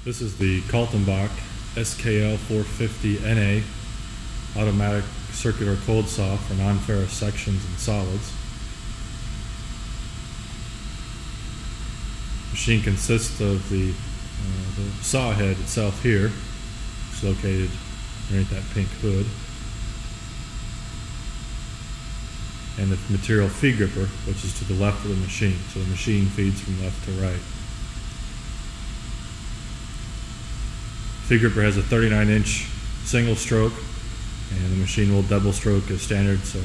This is the Kaltenbach SKL 450NA automatic circular cold saw for non-ferrous sections and solids. The machine consists of the saw head itself here. It's located underneath that pink hood. And the material feed gripper, which is to the left of the machine. So the machine feeds from left to right. Feed gripper has a 39-inch single stroke, and the machine will double stroke as standard, so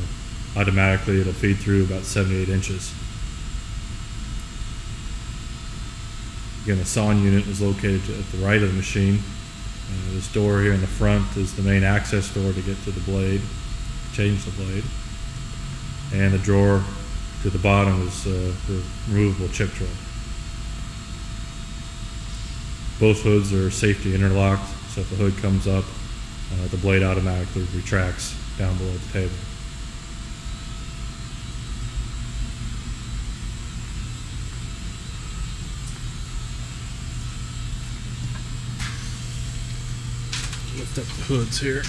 automatically it'll feed through about 78 inches. Again, the sawing unit is located at the right of the machine. This door here in the front is the main access door to get to the blade, change the blade. And the drawer to the bottom is the removable chip drawer. Both hoods are safety interlocked, so if the hood comes up, the blade automatically retracts down below the table. Lift up the hoods here.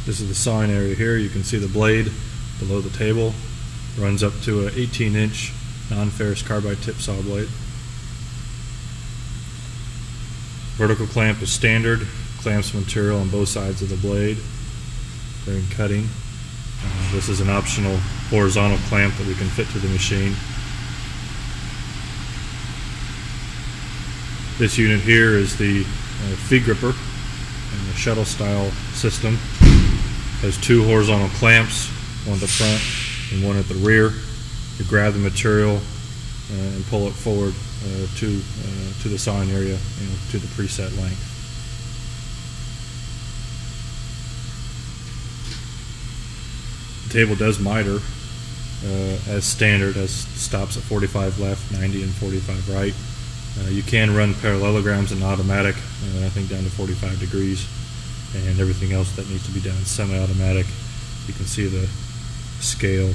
This is the sawing area here. You can see the blade below the table. Runs up to an 18-inch non-ferrous carbide tip saw blade. Vertical clamp is standard. Clamps material on both sides of the blade during cutting. This is an optional horizontal clamp that we can fit to the machine. This unit here is the feed gripper and the shuttle style system. Has two horizontal clamps, one at the front and one at the rear. You grab the material and pull it forward to the sawing area, to the preset length. The table does miter as standard, as stops at 45 left, 90 and 45 right. You can run parallelograms in automatic, I think down to 45 degrees. And everything else that needs to be done is semi-automatic. You can see the scale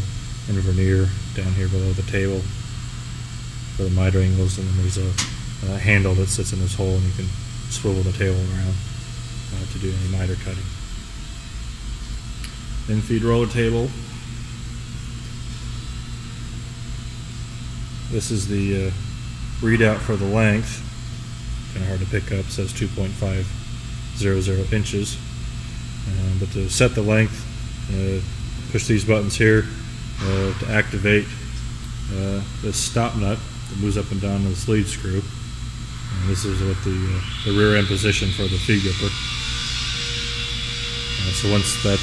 and vernier down here below the table for the miter angles, and then there's a handle that sits in this hole, and you can swivel the table around to do any miter cutting. Then feed roller table. This is the readout for the length. Kind of hard to pick up. It says 2.500 inches, but to set the length, push these buttons here to activate this stop nut that moves up and down the sleeve screw. And this is what the rear end position for the feed gripper. So once that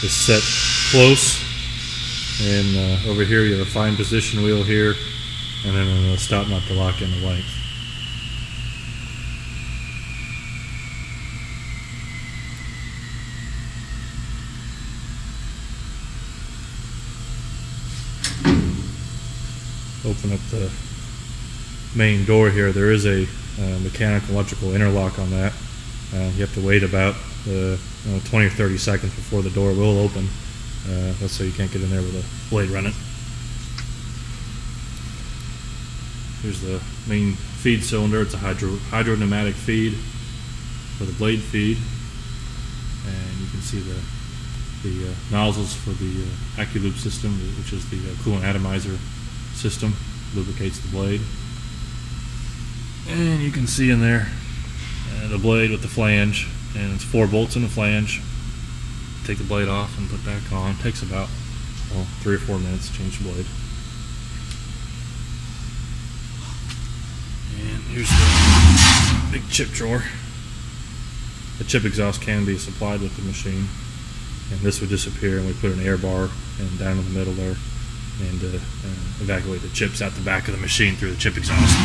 is set close, and over here you have a fine position wheel here, and then a stop nut to lock in the length. Open up the main door here. There is a mechanical electrical interlock on that. You have to wait about 20 or 30 seconds before the door will open. That's so you can't get in there with a blade running. Here's the main feed cylinder. It's a hydro pneumatic feed for the blade feed, and you can see the nozzles for the AccuLube system, which is the coolant atomizer system, lubricates the blade. And you can see in there the blade with the flange, and it's 4 bolts in the flange. Take the blade off and put back on. It takes about 3 or 4 minutes to change the blade. And here's the big chip drawer. The chip exhaust can be supplied with the machine, and this would disappear, and we put an air bar and down in the middle there, and evacuate the chips out the back of the machine through the chip exhaust.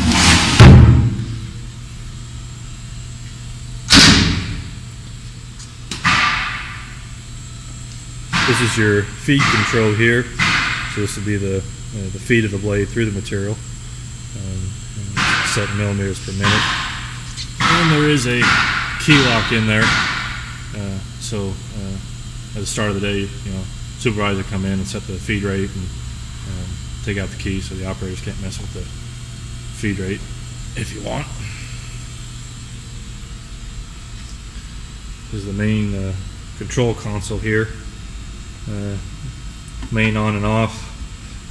This is your feed control here. So this would be the feed of the blade through the material, set in millimeters per minute. And there is a key lock in there, so at the start of the day, supervisor come in and set the feed rate and take out the key so the operators can't mess with the feed rate if you want. This is the main control console here. Main on and off.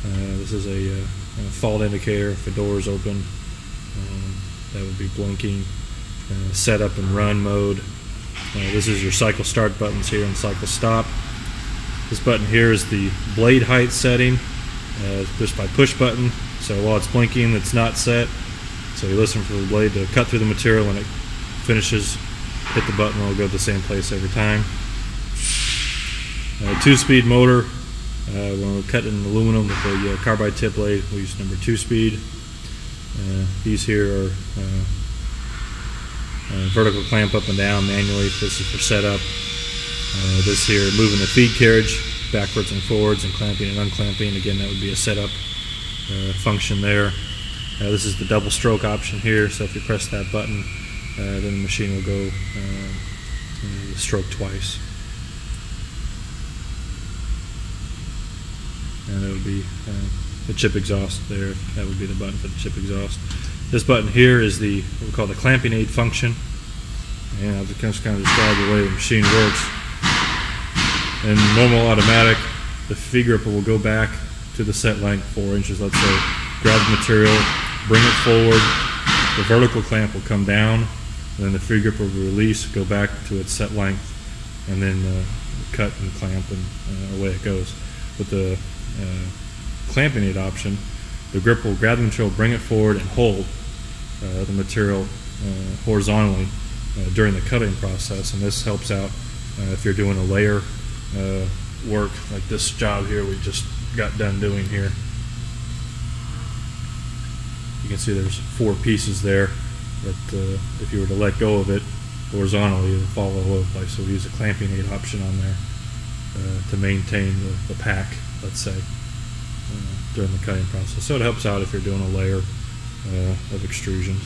This is a fault indicator. If the door is open, that would be blinking. Setup and run mode. This is your cycle start buttons here and cycle stop. This button here is the blade height setting, just by push button. So while it's blinking, it's not set. So you listen for the blade to cut through the material. When it finishes, hit the button, it'll go to the same place every time. 2-speed motor. When we're cutting aluminum with the carbide tip blade, we use number 2-speed. These here are vertical clamp up and down manually. This is for setup. This here, moving the feed carriage backwards and forwards and clamping and unclamping. Again, that would be a setup function there. This is the double stroke option here, so if you press that button, then the machine will go stroke twice. And that would be the chip exhaust there. That would be the button for the chip exhaust. This button here is the what we call the clamping aid function. And I'll just kind of describe the way the machine works. In normal automatic, the feed gripper will go back to the set length, 4 inches, let's say. Grab the material, bring it forward. The vertical clamp will come down, and then the feed gripper will release, go back to its set length, and then cut and clamp, and away it goes. With the clamping aid option, the gripper will grab the material, bring it forward, and hold the material horizontally during the cutting process. And this helps out if you're doing a layer work like this job here we just got done doing here. You can see there's 4 pieces there that if you were to let go of it horizontally, it would fall all over the place. So we use a clamping aid option on there to maintain the pack, let's say, during the cutting process. So it helps out if you're doing a layer of extrusions.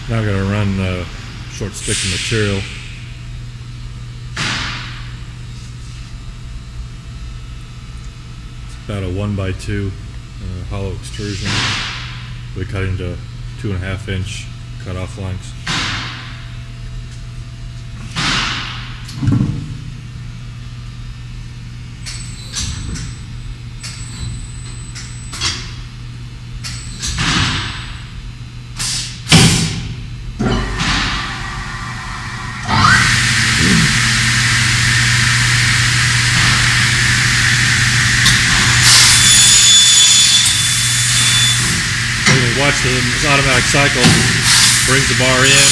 Now I'm going to run a short stick of material. It's about a 1x2 hollow extrusion. We cut into 2.5 inch cut-off lengths. Watch this automatic cycle, brings the bar in,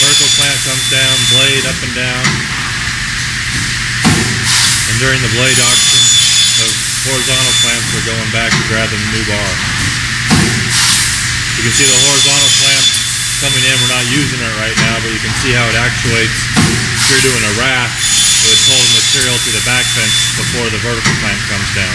vertical clamp comes down, blade up and down, and during the blade auction, the horizontal clamps are going back to grab the new bar. You can see the horizontal clamp coming in. We're not using it right now, but you can see how it actuates. If you're doing a raft, it would pull the material to the back fence before the vertical clamp comes down.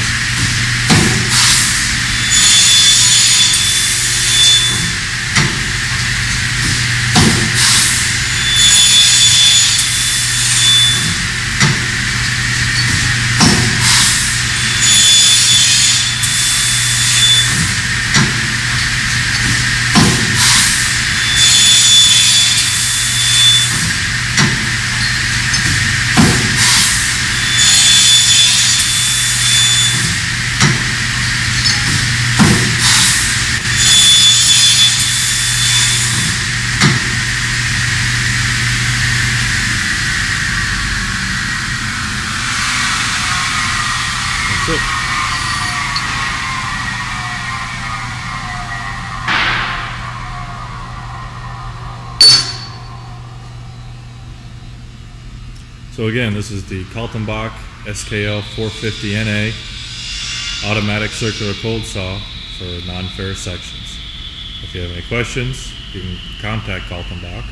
That's it. So again, this is the Kaltenbach SKL 450NA automatic circular cold saw for non-ferrous sections. If you have any questions, you can contact Kaltenbach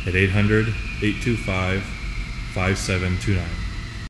at 800-825-5729.